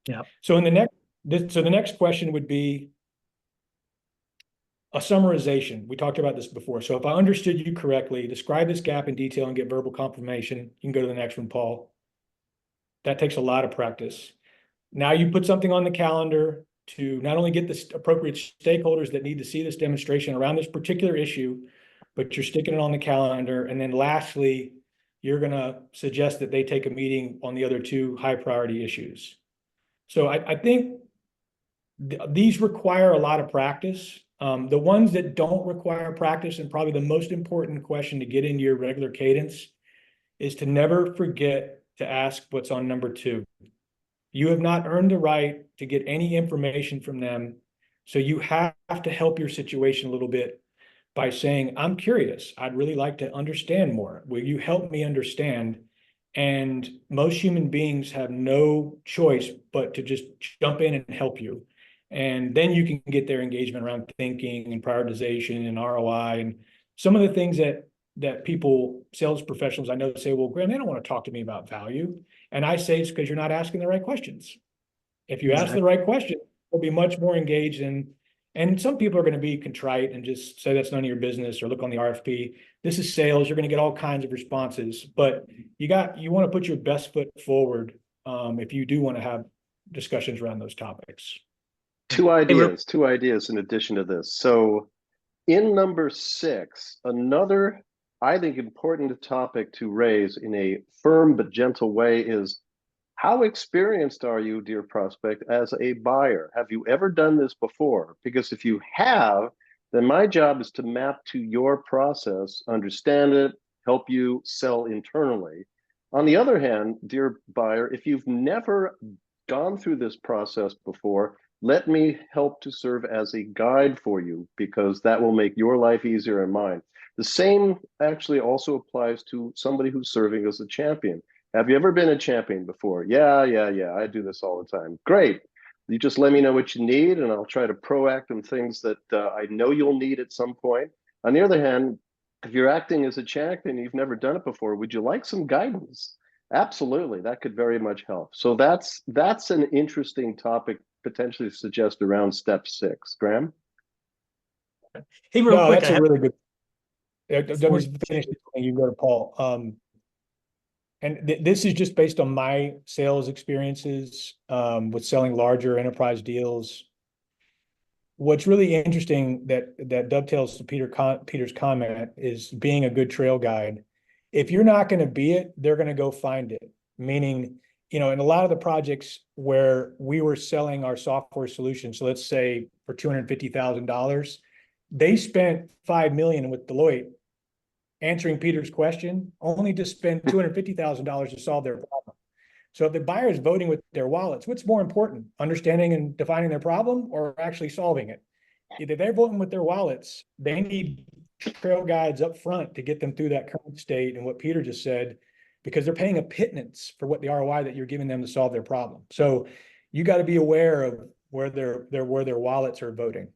Yeah. So the next question would be a summarization. We talked about this before. So if I understood you correctly, describe this gap in detail and get verbal confirmation. You can go to the next one, Paul. That takes a lot of practice. Now you put something on the calendar to not only get the appropriate stakeholders that need to see this demonstration around this particular issue, but you're sticking it on the calendar. And then lastly, you're going to suggest that they take a meeting on the other two high priority issues. So I think these require a lot of practice. The ones that don't require practice, and probably the most important question to get into your regular cadence, is to never forget to ask what's on number two. You have not earned the right to get any information from them. So you have to help your situation a little bit by saying, I'm curious. I'd really like to understand more. Will you help me understand? And most human beings have no choice but to just jump in and help you. And then you can get their engagement around thinking and prioritization and ROI and some of the things that people, sales professionals I know say, well, Graham, they don't want to talk to me about value. And I say it's because you're not asking the right questions. If you ask the right question, they'll be much more engaged. And some people are going to be contrite and just say that's none of your business or look on the RFP. This is sales. You're going to get all kinds of responses, but you want to put your best foot forward if you do want to have discussions around those topics. Two ideas in addition to this. So in number 6, another, I think, important topic to raise in a firm but gentle way is, how experienced are you, dear prospect, as a buyer? Have you ever done this before? Because if you have, then my job is to map to your process, understand it, help you sell internally. On the other hand, dear buyer, if you've never gone through this process before, let me help to serve as a guide for you, because that will make your life easier and mine. The same actually also applies to somebody who's serving as a champion. Have you ever been a champion before? Yeah, I do this all the time. Great. You just let me know what you need, and I'll try to proact on things that I know you'll need at some point. On the other hand, if you're acting as a champion, you've never done it before, would you like some guidance? Absolutely, that could very much help. So that's an interesting topic potentially to suggest around step 6. Graham? Hey, real No, quick, that's I a have really good. Let before me finish this and you go to Paul. And this is just based on my sales experiences with selling larger enterprise deals. What's really interesting that dovetails to Peter's comment is being a good trail guide. If you're not going to be it, they're going to go find it. Meaning, in a lot of the projects where we were selling our software solution, so let's say for $250,000, they spent $5 million with Deloitte answering Peter's question, only to spend $250,000 to solve their problem. So if the buyer is voting with their wallets, what's more important, understanding and defining their problem or actually solving it? If they're voting with their wallets, they need trail guides up front to get them through that current state and what Peter just said, because they're paying a pittance for what the ROI that you're giving them to solve their problem. So you got to be aware of where their wallets are voting.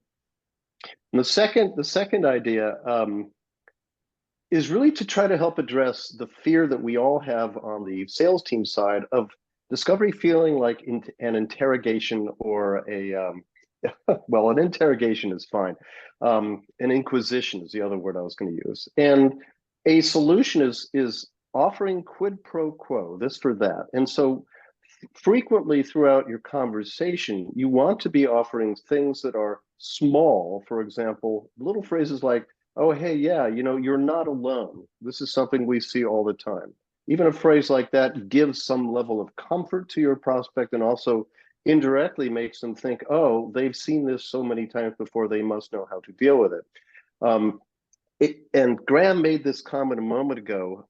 And the second idea is really to try to help address the fear that we all have on the sales team side of discovery feeling like an interrogation or a well, an interrogation is fine. An inquisition is the other word I was going to use. And a solution is offering quid pro quo, this for that. And so frequently throughout your conversation, you want to be offering things that are small. For example, little phrases like, oh, hey, yeah, you're not alone. This is something we see all the time. Even a phrase like that gives some level of comfort to your prospect and also indirectly makes them think, oh, they've seen this so many times before, they must know how to deal with it. And Graham made this comment a moment ago,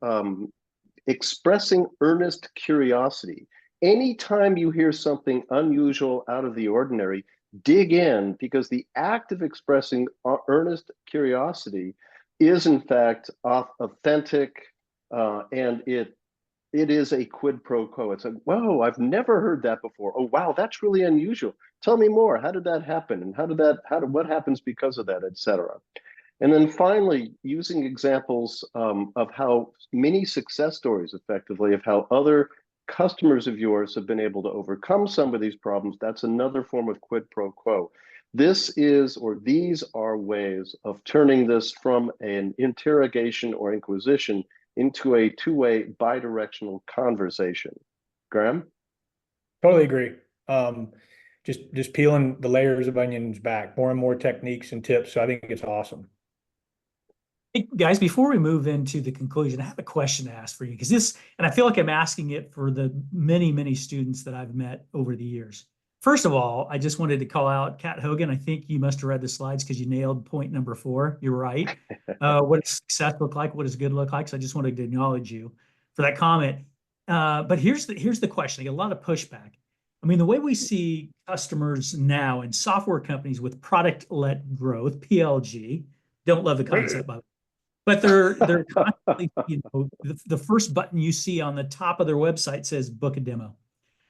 expressing earnest curiosity. Anytime you hear something unusual, out of the ordinary, dig in, because the act of expressing earnest curiosity is in fact authentic, and it is a quid pro quo. It's like, whoa, I've never heard that before. Oh, wow, that's really unusual. Tell me more. How did that happen? And what happens because of that, et cetera. And then finally, using examples of how many success stories effectively of how other customers of yours have been able to overcome some of these problems. That's another form of quid pro quo. These are ways of turning this from an interrogation or inquisition into a two-way bi-directional conversation. Graham? Totally agree. Just peeling the layers of onions back, more and more techniques and tips. So I think it's awesome. Hey, guys, before we move into the conclusion, I have a question to ask for you because and I feel like I'm asking it for the many, many students that I've met over the years. First of all, I just wanted to call out Kat Hogan. I think you must have read the slides because you nailed point number 4. You're right. What does success look like? What does good look like? So I just wanted to acknowledge you for that comment. But here's the question. I get a lot of pushback. I mean, the way we see customers now in software companies with product-led growth, PLG, don't love the concept, by the way. But they're constantly, the first button you see on the top of their website says book a demo.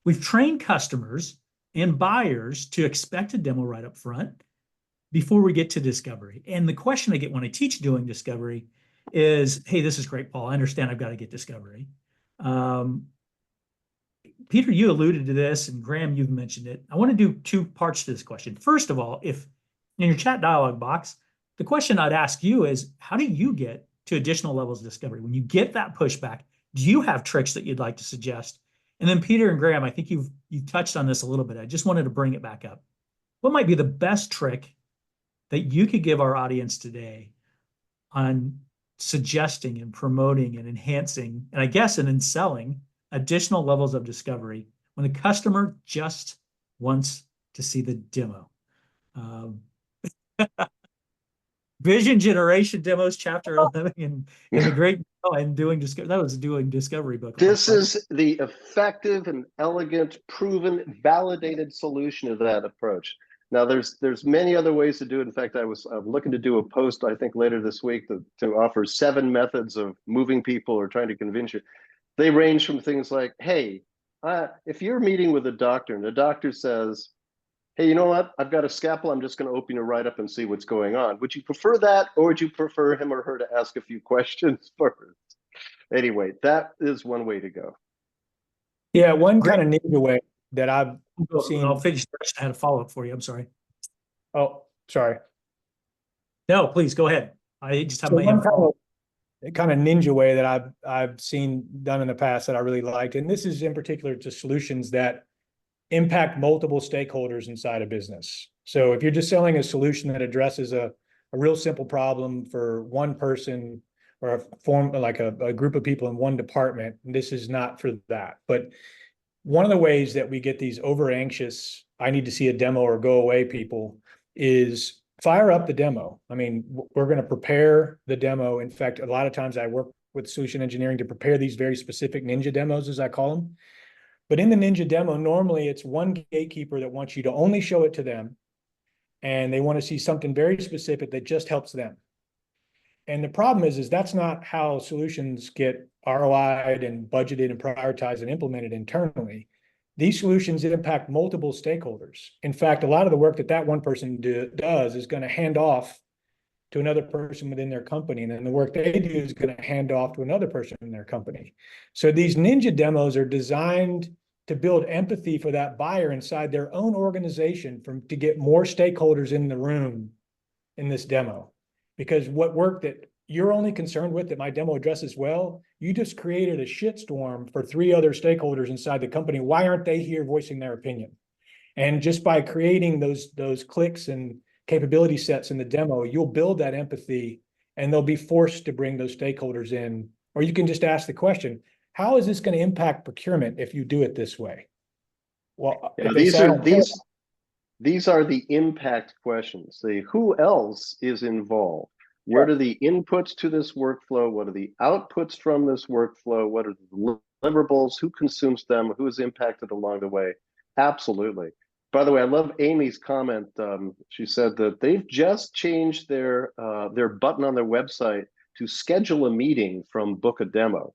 We've trained customers and buyers to expect a demo right up front before we get to discovery. And the question I get when I teach doing discovery is, hey, this is great, Paul. I understand I've got to get discovery. Peter, you alluded to this, and Graham, you've mentioned it. I want to do 2 parts to this question. First of all, if in your chat dialog box, the question I'd ask you is, how do you get to additional levels of discovery? When you get that pushback, do you have tricks that you'd like to suggest? And then Peter and Graham, I think you've touched on this a little bit. I just wanted to bring it back up. What might be the best trick that you could give our audience today on suggesting and promoting and enhancing, and I guess, and in selling additional levels of discovery when the customer just wants to see the demo? Vision generation demos, chapter 11 in the great and doing discovery. That was doing discovery book. This is the effective and elegant, proven, validated solution to that approach. Now, there's many other ways to do it. In fact, I'm looking to do a post, I think, later this week to offer 7 methods of moving people or trying to convince you. They range from things like, hey, if you're meeting with a doctor and the doctor says, hey, you know what? I've got a scalpel. I'm just going to open it right up and see what's going on. Would you prefer that, or would you prefer him or her to ask a few questions first? Anyway, that is one way to go. Yeah, one Great. kind of ninja way that I've seen. I'll finish first. I had a follow-up for you. I'm sorry. Oh, sorry. No, please go ahead. I just have So my one info. kind of ninja way that I've seen done in the past that I really liked, and this is in particular to solutions that impact multiple stakeholders inside a business. So if you're just selling a solution that addresses a real simple problem for one person or a form like a group of people in one department, this is not for that. But one of the ways that we get these over anxious, I need to see a demo or go away people is fire up the demo. I mean, we're going to prepare the demo. In fact, a lot of times I work with solution engineering to prepare these very specific ninja demos, as I call them. But in the ninja demo, normally it's one gatekeeper that wants you to only show it to them. And they want to see something very specific that just helps them. And the problem is that's not how solutions get ROI'd and budgeted and prioritized and implemented internally. These solutions impact multiple stakeholders. In fact, a lot of the work that one person does is going to hand off to another person within their company. And then the work they do is going to hand off to another person in their company. So these ninja demos are designed to build empathy for that buyer inside their own organization to get more stakeholders in the room in this demo. Because what work that you're only concerned with that my demo addresses well, you just created a shitstorm for 3 other stakeholders inside the company. Why aren't they here voicing their opinion? And just by creating those clicks and capability sets in the demo, you'll build that empathy and they'll be forced to bring those stakeholders in. Or you can just ask the question, how is this going to impact procurement if you do it this way? Well, Yeah, if they say, these are the impact questions. The who else is involved? What are the inputs to this workflow? What are the outputs from this workflow? What are the deliverables? Who consumes them? Who is impacted along the way? Absolutely. By the way, I love Amy's comment. She said that they've just changed their button on their website to schedule a meeting from book a demo.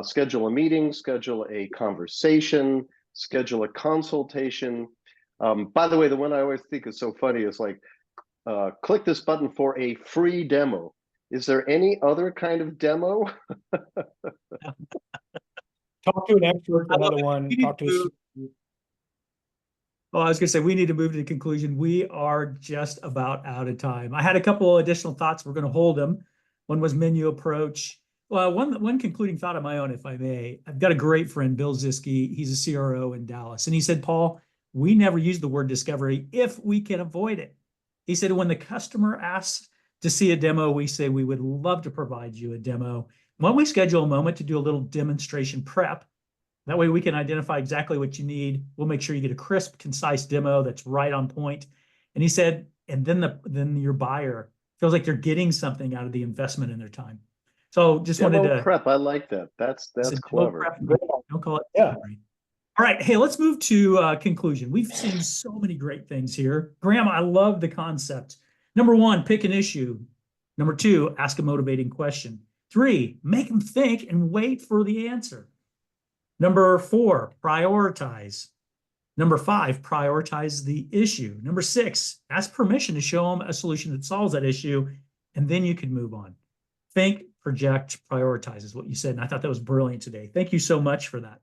Schedule a meeting, schedule a conversation, schedule a consultation. By the way, the one I always think is so funny is like, click this button for a free demo. Is there any other kind of demo? talk to an expert, another one, talk to a Well, I was going to say, we need to move to the conclusion. We are just about out of time. I had a couple additional thoughts. We're going to hold them. One was menu approach. Well, one concluding thought of my own, if I may. I've got a great friend, Bill Ziske. He's a CRO in Dallas. And he said, Paul, we never use the word discovery if we can avoid it. He said, when the customer asks to see a demo, we say we would love to provide you a demo. Why don't we schedule a moment to do a little demonstration prep? That way we can identify exactly what you need. We'll make sure you get a crisp, concise demo that's right on point. And he said, and then your buyer feels like they're getting something out of the investment in their time. So just demo wanted to prep. I like that. That's clever. Don't call it. Yeah. All right. Hey, let's move to conclusion. We've seen so many great things here. Graham, I love the concept. Number 1, pick an issue. Number 2, ask a motivating question. 3, make them think and wait for the answer. Number 4, prioritize. Number 5, prioritize the issue. Number 6, ask permission to show them a solution that solves that issue, and then you can move on. Think, project, prioritize is what you said, and I thought that was brilliant today. Thank you so much for that.